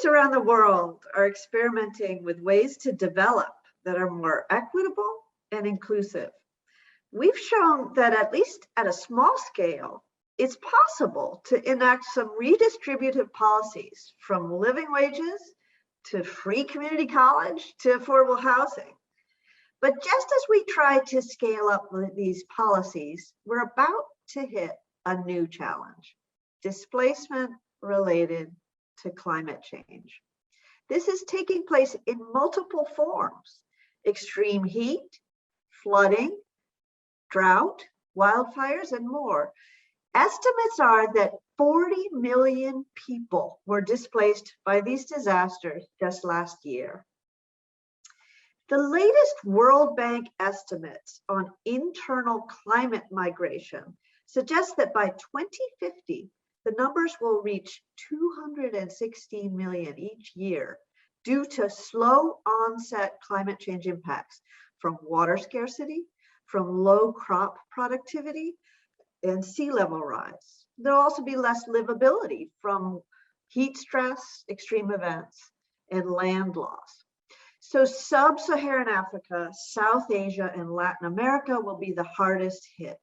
Cities around the world are experimenting with ways to develop that are more equitable and inclusive. We've shown that at least at a small scale, it's possible to enact some redistributive policies, from living wages to free community college to affordable housing. But just as we try to scale up these policies, we're about to hit a new challenge: displacement related to climate change. This is taking place in multiple forms: extreme heat, flooding, drought, wildfires, and more. Estimates are that 40 million people were displaced by these disasters just last year. The latest World Bank estimates on internal climate migration suggest that by 2050, the numbers will reach 216 million each year due to slow onset climate change impacts from water scarcity, from low crop productivity, and sea level rise. There'll also be less livability from heat stress, extreme events, and land loss. So sub-Saharan Africa, South Asia, and Latin America will be the hardest hit.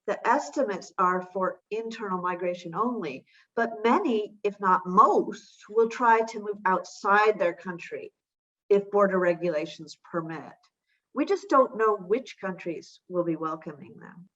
The estimates are for internal migration only, but many, if not most, will try to move outside their country if border regulations permit. We just don't know which countries will be welcoming them.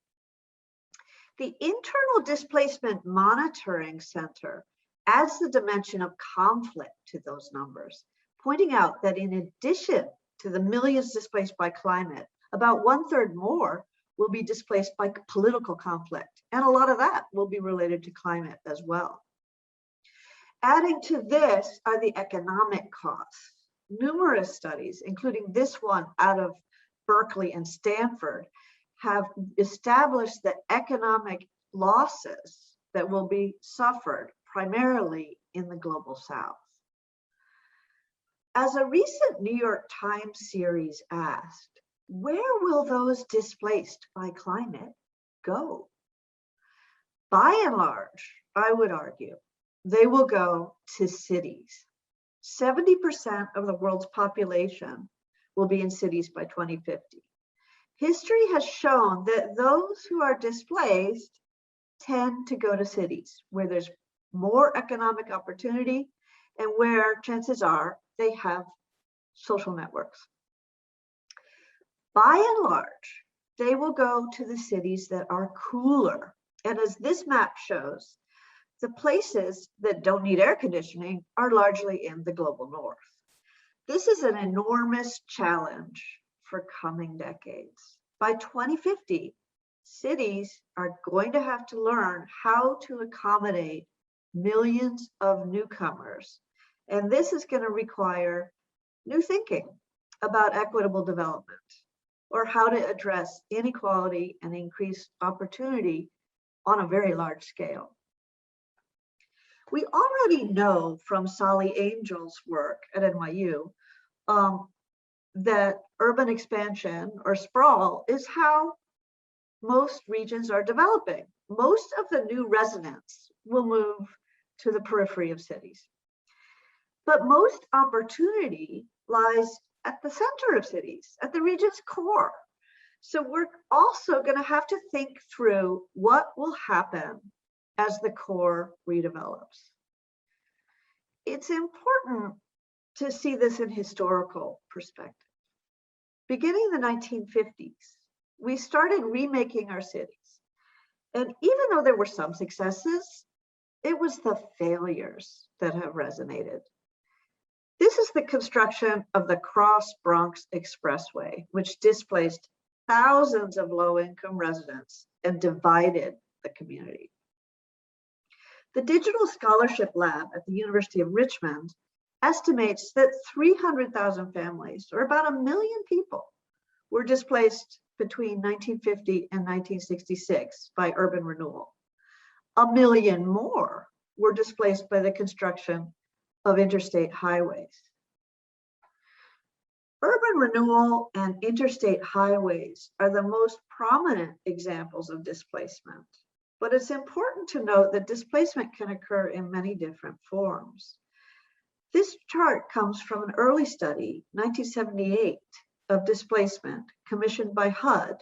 The Internal Displacement Monitoring Center adds the dimension of conflict to those numbers, pointing out that in addition to the millions displaced by climate, about 1/3 more will be displaced by political conflict, and a lot of that will be related to climate as well. Adding to this are the economic costs. Numerous studies, including this one out of Berkeley and Stanford, have established the economic losses that will be suffered primarily in the global South. As a recent New York Times series asked, where will those displaced by climate go? By and large, I would argue, they will go to cities. 70% of the world's population will be in cities by 2050. History has shown that those who are displaced tend to go to cities where there's more economic opportunity and where chances are they have social networks. By and large, they will go to the cities that are cooler. And as this map shows, the places that don't need air conditioning are largely in the global north. This is an enormous challenge for coming decades. By 2050, cities are going to have to learn how to accommodate millions of newcomers. And this is going to require new thinking about equitable development, or how to address inequality and increase opportunity on a very large scale. We already know from Sally Angel's work at NYU that urban expansion or sprawl is how most regions are developing. Most of the new residents will move to the periphery of cities. But most opportunity lies at the center of cities, at the region's core. So we're also going to have to think through what will happen as the core redevelops. It's important to see this in historical perspective. Beginning in the 1950s, we started remaking our cities. And even though there were some successes, it was the failures that have resonated. This is the construction of the Cross Bronx Expressway, which displaced thousands of low-income residents and divided the community. The Digital Scholarship Lab at the University of Richmond estimates that 300,000 families, or about 1 million people, were displaced between 1950 and 1966 by urban renewal. 1 million more were displaced by the construction of interstate highways. Urban renewal and interstate highways are the most prominent examples of displacement, but it's important to note that displacement can occur in many different forms. This chart comes from an early study, 1978, of displacement commissioned by HUD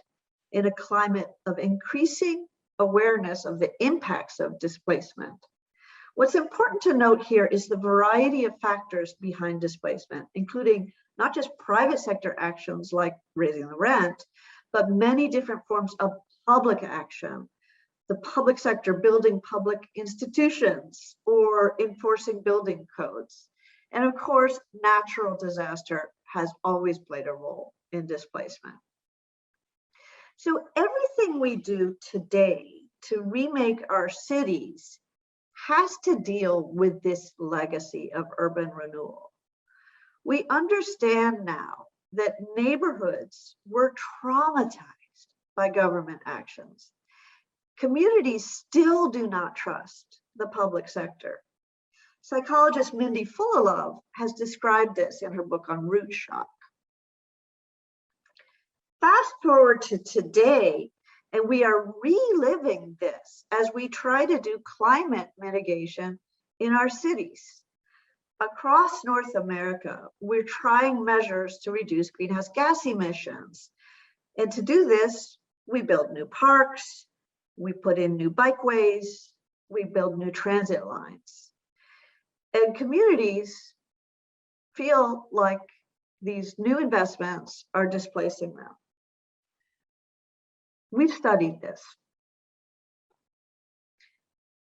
in a climate of increasing awareness of the impacts of displacement. What's important to note here is the variety of factors behind displacement, including not just private sector actions like raising the rent, but many different forms of public action. The public sector building public institutions or enforcing building codes. And of course, natural disaster has always played a role in displacement. So everything we do today to remake our cities has to deal with this legacy of urban renewal. We understand now that neighborhoods were traumatized by government actions. Communities still do not trust the public sector. Psychologist Mindy Fullilove has described this in her book on root shock. Fast forward to today, and we are reliving this as we try to do climate mitigation in our cities. Across North America, we're trying measures to reduce greenhouse gas emissions. And to do this, we build new parks, we put in new bikeways, we build new transit lines. And communities feel like these new investments are displacing them. We've studied this.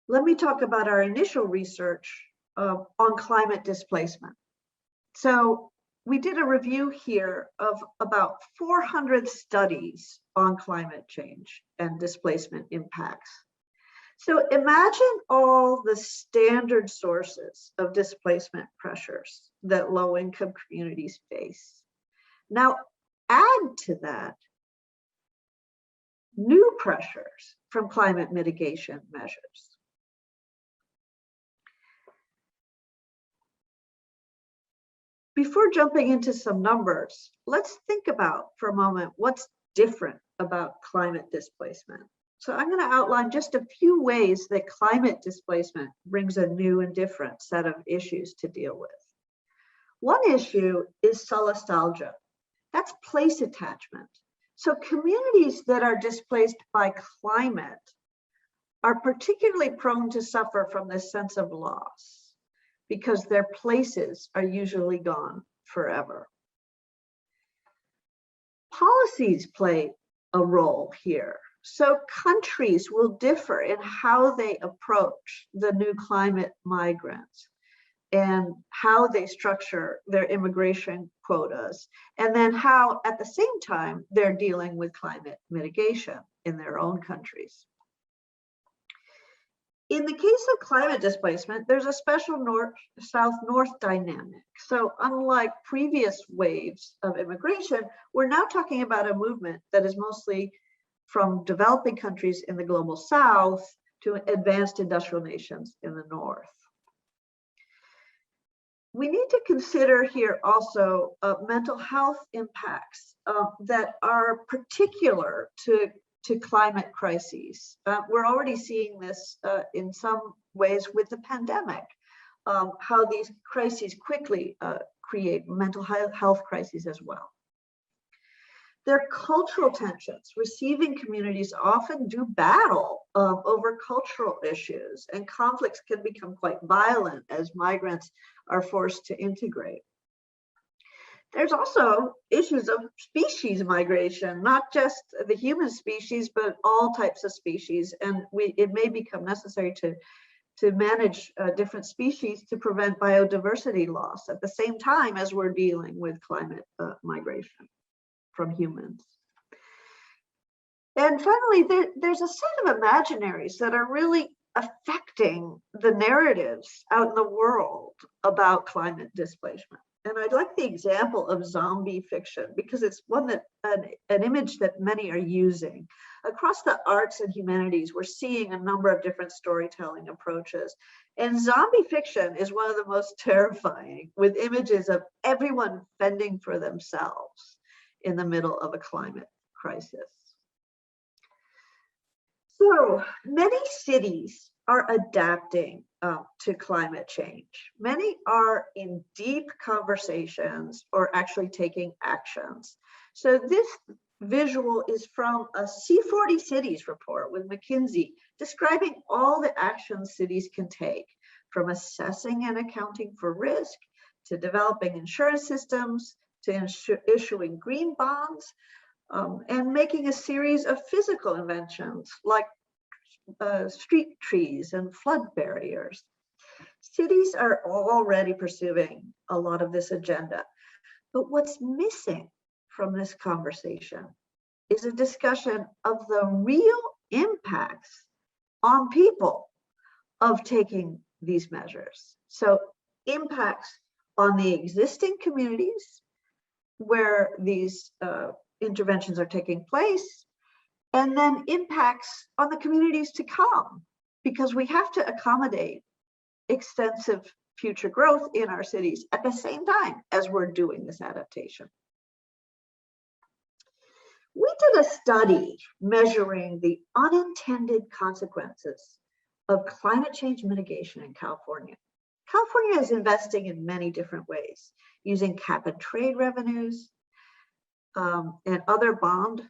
Let me talk about our initial research on climate displacement. So we did a review here of about 400 studies on climate change and displacement impacts. So imagine all the standard sources of displacement pressures that low-income communities face. Now add to that new pressures from climate mitigation measures. Before jumping into some numbers, let's think about for a moment what's different about climate displacement. So I'm going to outline just a few ways that climate displacement brings a new and different set of issues to deal with. One issue is solastalgia. That's place attachment. So communities that are displaced by climate are particularly prone to suffer from this sense of loss because their places are usually gone forever. Policies play a role here. So countries will differ in how they approach the new climate migrants and how they structure their immigration quotas, and then how at the same time they're dealing with climate mitigation in their own countries. In the case of climate displacement, there's a special north-south-north dynamic. So unlike previous waves of immigration, we're now talking about a movement that is mostly from developing countries in the global south to advanced industrial nations in the north. We need to consider here also mental health impacts that are particular to climate crises. We're already seeing this in some ways with the pandemic, how these crises quickly create mental health crises as well. There are cultural tensions. Receiving communities often do battle over cultural issues, and conflicts can become quite violent as migrants are forced to integrate. There's also issues of species migration, not just the human species, but all types of species. And it may become necessary to manage different species to prevent biodiversity loss at the same time as we're dealing with climate migration from humans. And finally, there's a set of imaginaries that are really affecting the narratives out in the world about climate displacement. And I'd like the example of zombie fiction because it's one that an image that many are using. Across the arts and humanities, we're seeing a number of different storytelling approaches. And zombie fiction is one of the most terrifying, with images of everyone fending for themselves in the middle of a climate crisis. So many cities are adapting to climate change. Many are in deep conversations or actually taking actions. So this visual is from a C40 Cities report with McKinsey describing all the actions cities can take, from assessing and accounting for risk, to developing insurance systems, to issuing green bonds, and making a series of physical inventions like street trees and flood barriers. Cities are already pursuing a lot of this agenda, but what's missing from this conversation is a discussion of the real impacts on people of taking these measures. So impacts on the existing communities where these interventions are taking place, and then impacts on the communities to come, because we have to accommodate extensive future growth in our cities at the same time as we're doing this adaptation. We did a study measuring the unintended consequences of climate change mitigation in California. California is investing in many different ways, using cap and trade revenues and other bond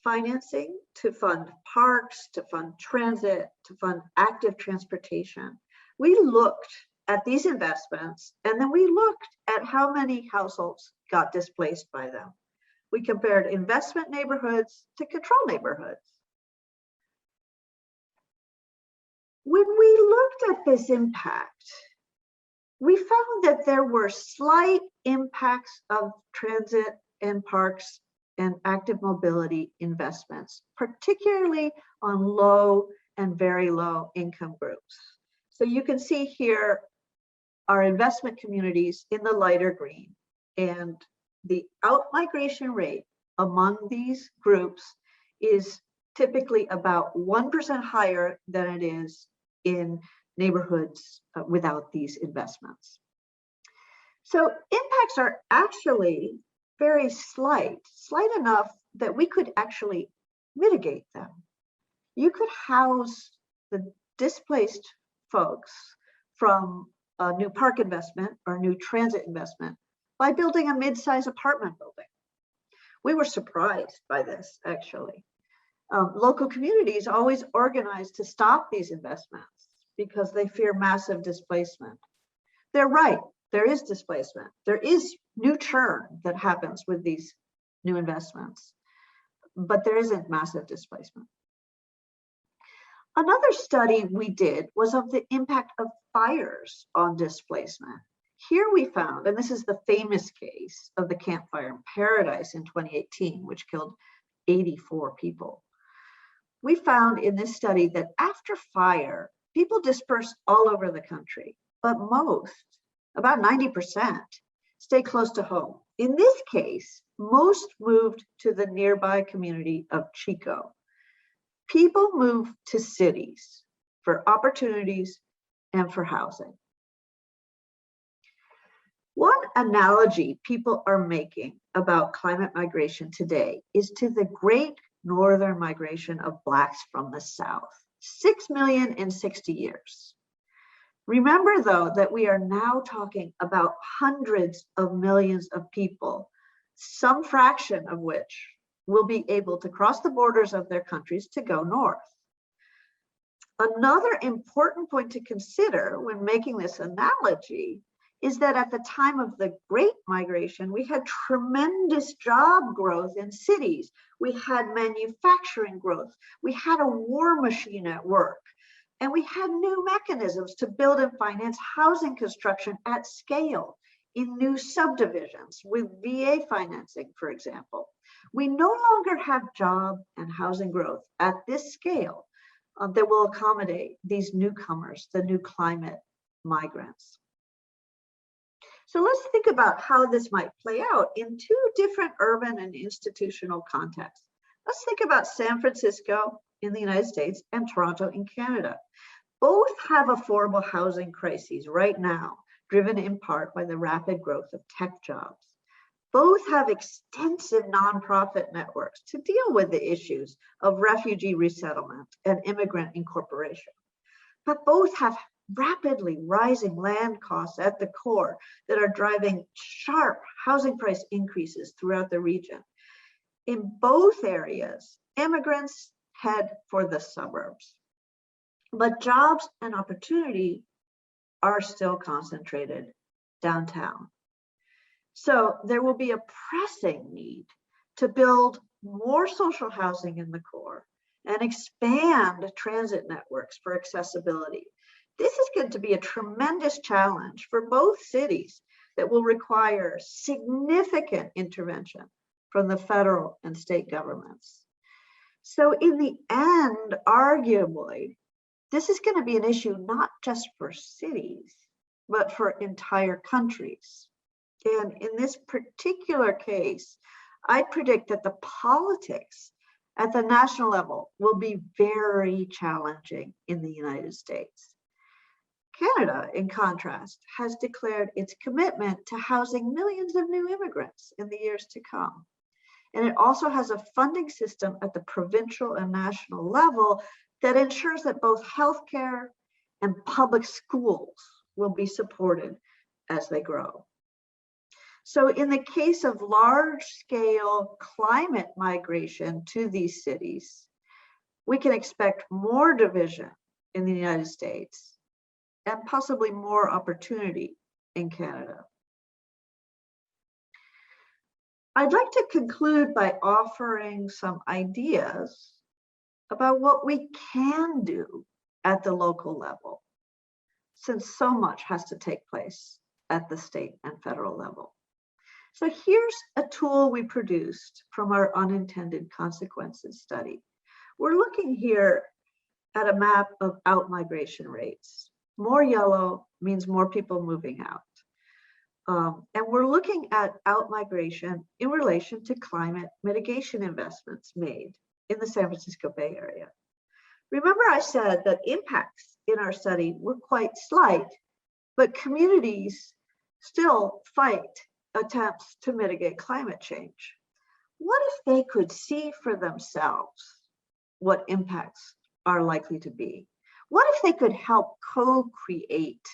financing to fund parks, to fund transit, to fund active transportation. We looked at these investments, and then we looked at how many households got displaced by them. We compared investment neighborhoods to control neighborhoods. When we looked at this impact, we found that there were slight impacts of transit and parks and active mobility investments, particularly on low and very low income groups. So you can see here our investment communities in the lighter green, and the out-migration rate among these groups is typically about 1% higher than it is in neighborhoods without these investments. So impacts are actually very slight enough that we could actually mitigate them. You could house the displaced folks from a new park investment or new transit investment by building a mid-size apartment building. We were surprised by this, actually. Local communities always organize to stop these investments because they fear massive displacement. They're right, there is displacement. There is new churn that happens with these new investments, but there isn't massive displacement. Another study we did was of the impact of fires on displacement. Here we found, and this is the famous case of the Camp Fire in Paradise in 2018, which killed 84 people. We found in this study that after fire, people dispersed all over the country, but most, about 90%, stay close to home. In this case, most moved to the nearby community of Chico. People move to cities for opportunities and for housing. One analogy people are making about climate migration today is to the great northern migration of Blacks from the South, 6 million in 60 years. Remember, though, that we are now talking about hundreds of millions of people, some fraction of which will be able to cross the borders of their countries to go north. Another important point to consider when making this analogy is that at the time of the Great Migration, we had tremendous job growth in cities. We had manufacturing growth. We had a war machine at work. And we had new mechanisms to build and finance housing construction at scale in new subdivisions with VA financing, for example. We no longer have job and housing growth at this scale that will accommodate these newcomers, the new climate migrants. So let's think about how this might play out in two different urban and institutional contexts. Let's think about San Francisco in the United States and Toronto in Canada. Both have affordable housing crises right now, driven in part by the rapid growth of tech jobs. Both have extensive nonprofit networks to deal with the issues of refugee resettlement and immigrant incorporation. But both have rapidly rising land costs at the core that are driving sharp housing price increases throughout the region. In both areas, immigrants head for the suburbs, but jobs and opportunity are still concentrated downtown. So there will be a pressing need to build more social housing in the core and expand transit networks for accessibility. This is going to be a tremendous challenge for both cities that will require significant intervention from the federal and state governments. So in the end, arguably, this is going to be an issue not just for cities, but for entire countries. And in this particular case, I predict that the politics at the national level will be very challenging in the United States. Canada, in contrast, has declared its commitment to housing millions of new immigrants in the years to come. And it also has a funding system at the provincial and national level that ensures that both healthcare and public schools will be supported as they grow. So in the case of large-scale climate migration to these cities, we can expect more division in the United States and possibly more opportunity in Canada. I'd like to conclude by offering some ideas about what we can do at the local level, since so much has to take place at the state and federal level. So here's a tool we produced from our unintended consequences study. We're looking here at a map of out-migration rates. More yellow means more people moving out. And we're looking at out-migration in relation to climate mitigation investments made in the San Francisco Bay Area. Remember I said that impacts in our study were quite slight, but communities still fight attempts to mitigate climate change. What if they could see for themselves what impacts are likely to be? What if they could help co-create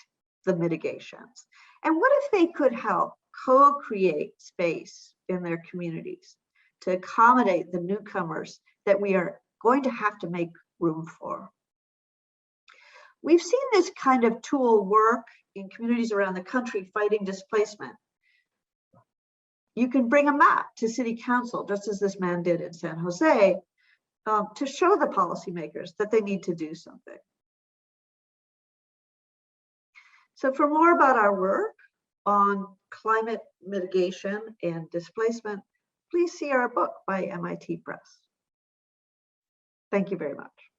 the mitigations? And what if they could help co-create space in their communities to accommodate the newcomers that we are going to have to make room for? We've seen this kind of tool work in communities around the country fighting displacement. You can bring a map to city council, just as this man did in San Jose, to show the policymakers that they need to do something. So for more about our work on climate mitigation and displacement, please see our book by MIT Press. Thank you very much.